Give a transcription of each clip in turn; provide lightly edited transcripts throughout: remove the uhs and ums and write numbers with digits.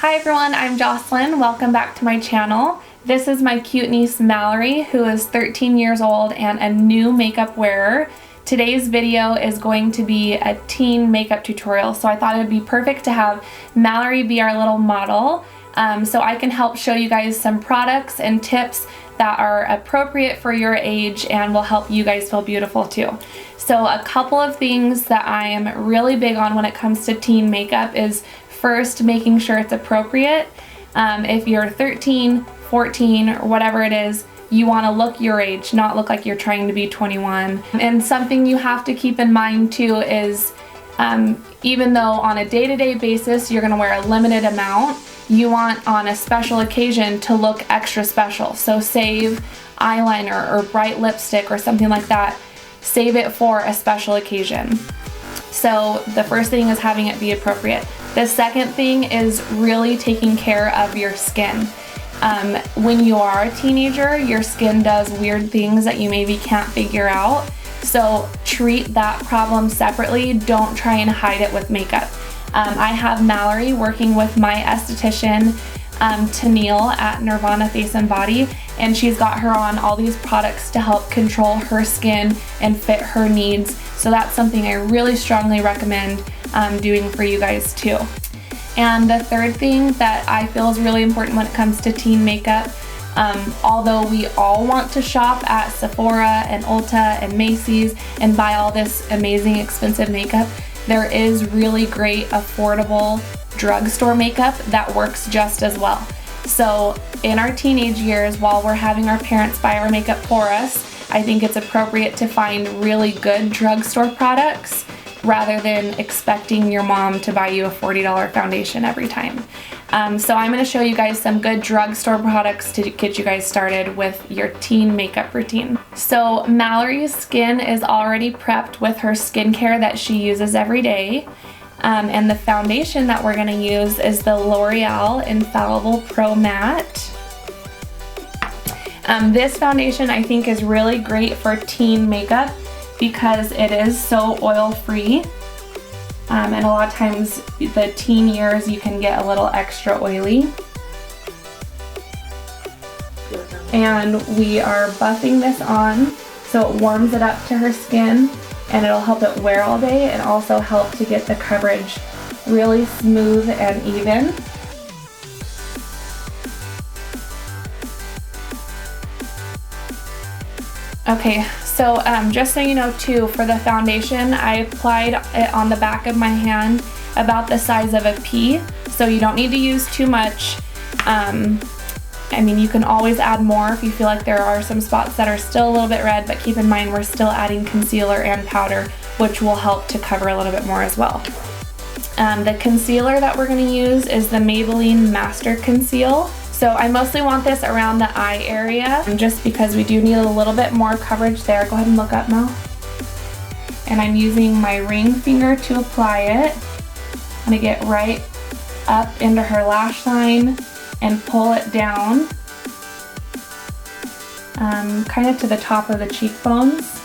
Hi everyone, I'm Jocelyn. Welcome back to my channel. This is my cute niece Mallory, who is 13 years old and a new makeup wearer. Today's video is going to be a teen makeup tutorial, so I thought it would be perfect to have Mallory be our little model so I can help show you guys some products and tips that are appropriate for your age and will help you guys feel beautiful too. So a couple of things that I am really big on when it comes to teen makeup is first, making sure it's appropriate. If you're 13, 14, or whatever it is, you want to look your age, not look like you're trying to be 21. And something you have to keep in mind too is even though on a day-to-day basis you're going to wear a limited amount, you want on a special occasion to look extra special. So save eyeliner or bright lipstick or something like that. Save it for a special occasion. So the first thing is having it be appropriate. The second thing is really taking care of your skin. When you are a teenager, your skin does weird things that you maybe can't figure out. So treat that problem separately. Don't try and hide it with makeup. I have Mallory working with my esthetician, Tennille at Nirvana Face and Body, and she's got her on all these products to help control her skin and fit her needs. So that's something I really strongly recommend doing for you guys too. And the third thing that I feel is really important when it comes to teen makeup, although we all want to shop at Sephora and Ulta and Macy's and buy all this amazing expensive makeup, there is really great affordable drugstore makeup that works just as well. So in our teenage years, while we're having our parents buy our makeup for us, I think it's appropriate to find really good drugstore products rather than expecting your mom to buy you a $40 foundation every time. So I'm going to show you guys some good drugstore products to get you guys started with your teen makeup routine. So Mallory's skin is already prepped with her skincare that she uses every day. And the foundation that we're going to use is the L'Oreal Infallible Pro Matte. This foundation I think is really great for teen makeup because it is so oil-free. And a lot of times the teen years you can get a little extra oily. And we are buffing this on so it warms it up to her skin and it'll help it wear all day and also help to get the coverage really smooth and even. Okay, so just so you know too, for the foundation, I applied it on the back of my hand about the size of a pea, so you don't need to use too much. I mean, you can always add more if you feel like there are some spots that are still a little bit red, but keep in mind we're still adding concealer and powder, which will help to cover a little bit more as well. The concealer that we're going to use is the Maybelline Master Conceal. So I mostly want this around the eye area just because we do need a little bit more coverage there. Go ahead and look up, Mel. And I'm using my ring finger to apply it. I'm going to get right up into her lash line and pull it down kind of to the top of the cheekbones.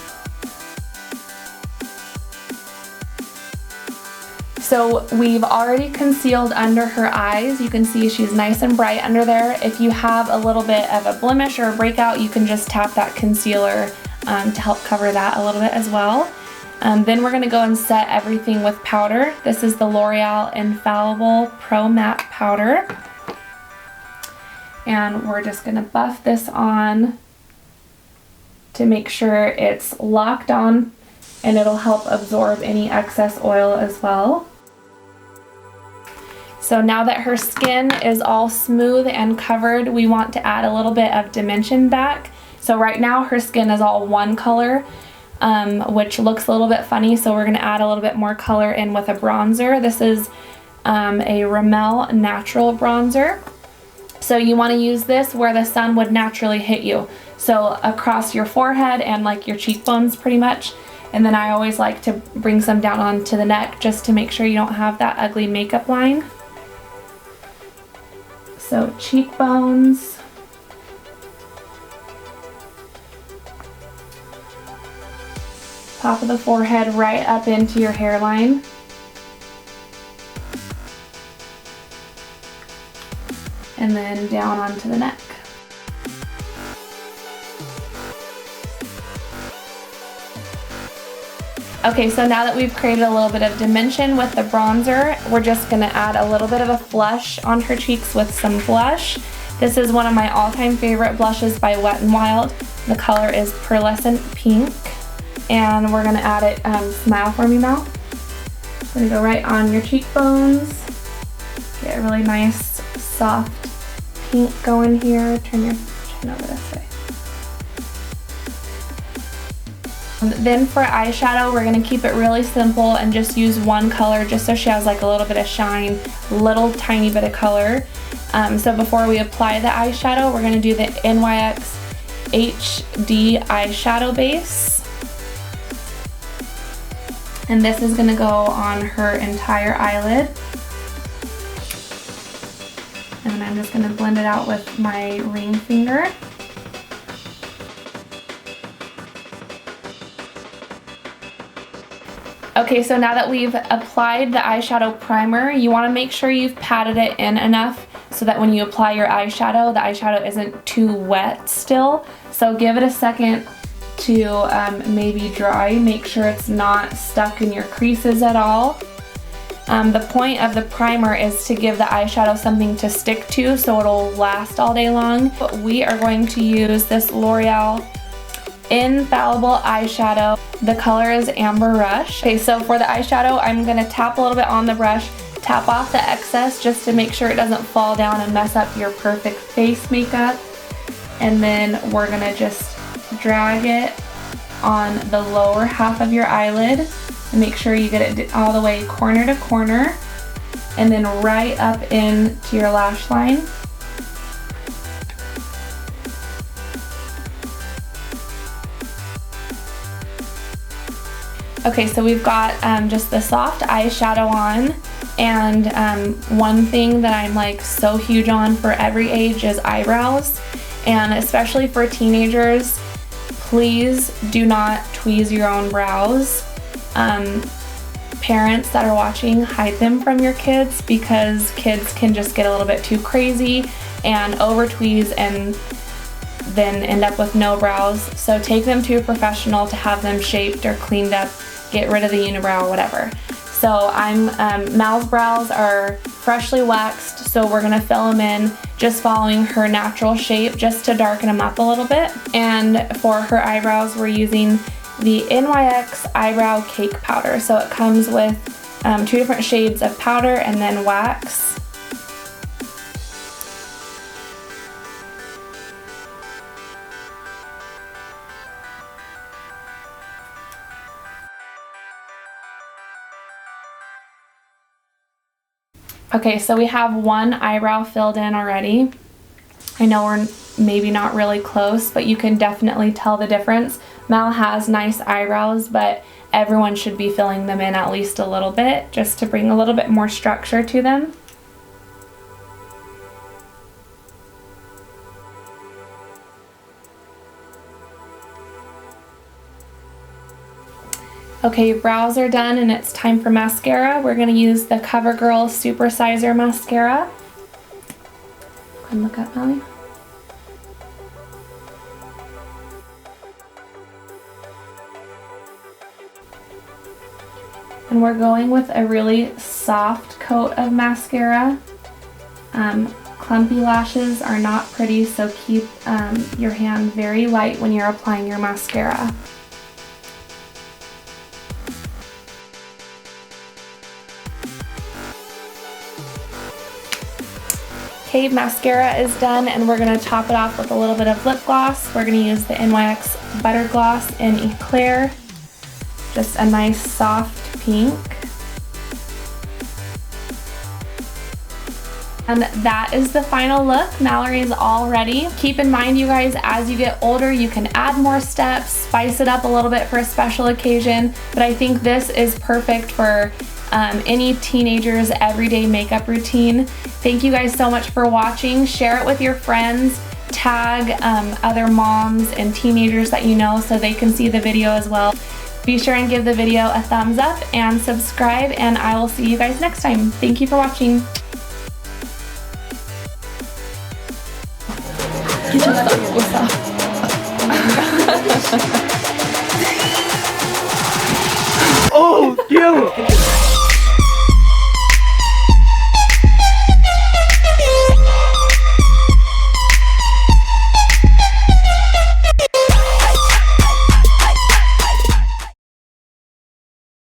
So we've already concealed under her eyes. You can see she's nice and bright under there. If you have a little bit of a blemish or a breakout, you can just tap that concealer to help cover that a little bit as well. Then we're gonna go and set everything with powder. This is the L'Oreal Infallible Pro Matte Powder. And we're just gonna buff this on to make sure it's locked on and it'll help absorb any excess oil as well. So now that her skin is all smooth and covered, we want to add a little bit of dimension back. So right now her skin is all one color, which looks a little bit funny, so we're gonna add a little bit more color in with a bronzer. This is a Rimmel natural bronzer. So you wanna use this where the sun would naturally hit you. So across your forehead and like your cheekbones pretty much. And then I always like to bring some down onto the neck just to make sure you don't have that ugly makeup line. So cheekbones. Top of the forehead right up into your hairline. and then down onto the neck. Okay, so now that we've created a little bit of dimension with the bronzer, we're just gonna add a little bit of a flush on her cheeks with some blush. This is one of my all-time favorite blushes by Wet n Wild. The color is Pearlescent Pink, and we're gonna add it, smile for me, Mal. It's gonna go right on your cheekbones. Get a really nice, soft pink going here. Turn your chin over this way. Then for eyeshadow, we're gonna keep it really simple and just use one color just so she has like a little bit of shine, little tiny bit of color. So before we apply the eyeshadow, we're gonna do the NYX HD eyeshadow base. And this is gonna go on her entire eyelid. And I'm just gonna blend it out with my ring finger. Okay, so now that we've applied the eyeshadow primer, you want to make sure you've patted it in enough so that when you apply your eyeshadow, the eyeshadow isn't too wet still. So give it a second to maybe dry. Make sure it's not stuck in your creases at all. The point of the primer is to give the eyeshadow something to stick to so it'll last all day long. But we are going to use this Loreal Infallible eyeshadow. The color is Amber Rush. Okay, so for the eyeshadow, I'm gonna tap a little bit on the brush, tap off the excess just to make sure it doesn't fall down and mess up your perfect face makeup. And then we're gonna just drag it on the lower half of your eyelid and make sure you get it all the way corner to corner and then right up into your lash line. Okay, so we've got just the soft eyeshadow on, and one thing that I'm like so huge on for every age is eyebrows, and especially for teenagers, please do not tweeze your own brows. Parents that are watching, hide them from your kids because kids can just get a little bit too crazy and over tweeze and then end up with no brows. So take them to a professional to have them shaped or cleaned up, get rid of the unibrow, whatever. So Mal's brows are freshly waxed, so we're gonna fill them in just following her natural shape just to darken them up a little bit. And for her eyebrows, we're using the NYX Eyebrow Cake Powder. So it comes with 2 different shades of powder and then wax. Okay, so we have one eyebrow filled in already. I know we're maybe not really close, but you can definitely tell the difference. Mal has nice eyebrows, but everyone should be filling them in at least a little bit, just to bring a little bit more structure to them. Okay, your brows are done and it's time for mascara. We're going to use the CoverGirl Super Sizer Mascara. Go ahead and look up, Molly. And we're going with a really soft coat of mascara. Clumpy lashes are not pretty, so keep your hand very light when you're applying your mascara. Okay, mascara is done and we're going to top it off with a little bit of lip gloss. We're going to use the NYX Butter Gloss in Eclair. Just a nice soft pink. And that is the final look. Mallory is all ready. Keep in mind, you guys, as you get older, you can add more steps, spice it up a little bit for a special occasion, but I think this is perfect for any teenager's everyday makeup routine. Thank you guys so much for watching. Share it with your friends. Tag other moms and teenagers that you know so they can see the video as well. Be sure and give the video a thumbs up and subscribe, and I will see you guys next time. Thank you for watching. Oh, you!